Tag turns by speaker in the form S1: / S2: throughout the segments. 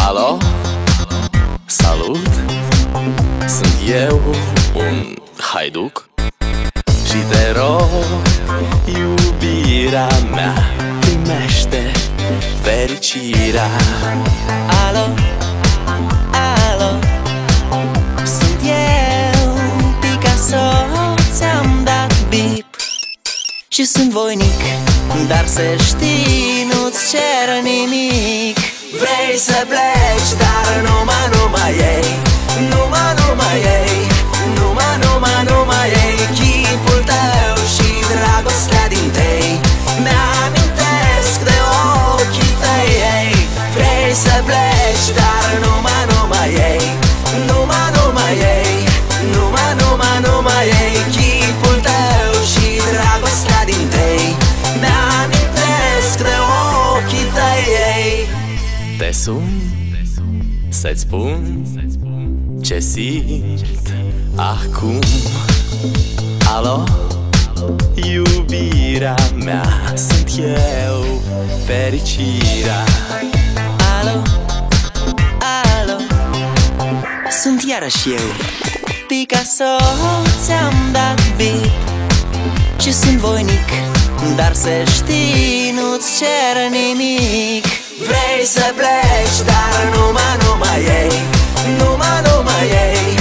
S1: Alo? Salut! Sunt eu, un haiduc, și te rog, iubirea mea, primește fericirea.
S2: Alo, alo, sunt eu, Picasso, ți-am dat bip și sunt voinic, dar să știi, nu-ți cer nimic. Vrei să pleci, dar numai ei, numai ei, numai ei, chipul tău și dragostea din tei mi-amintesc de ochii tăi, ei. Vrei să pleci, dar numai ei, numai ei, numai ei, chipul tău și dragostea din tei mi-amintesc de ochii tăi, ei.
S1: Te sun să-ți spun ce simt acum. Alo? Iubirea mea, sunt eu, fericirea.
S2: Alo, alo, sunt iarăși eu, Picasso, ți-am dat bip și sunt voinic, dar să știi, nu-ți cer nimic. Vrei să pleci, dar numai ei, numai ei,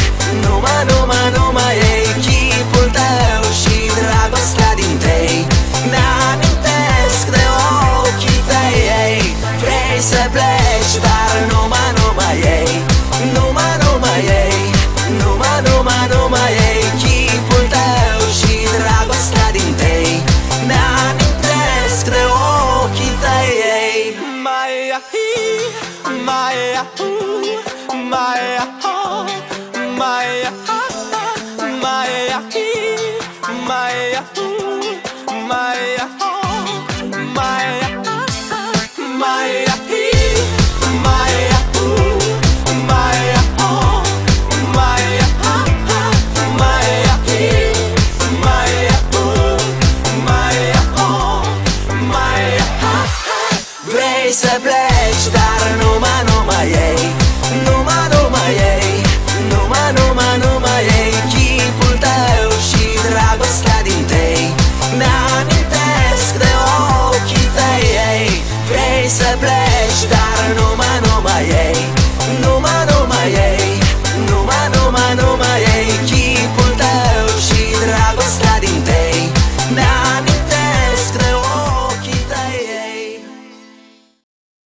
S2: numai ei, chipul tău și dragostea din tei mi-amintesc de ochii tăi, ei. Vrei să pleci, dar numai ei, numai ei, numai ei, chipul tău și dragostea din tei mi-amintesc de ochii tăi, ei. Vrei să pleci, dar numai ei, numai ei, numai ei, chipul tău și dragostea din tei mi-amintesc de ochii tăi, ei. Vrei să pleci, dar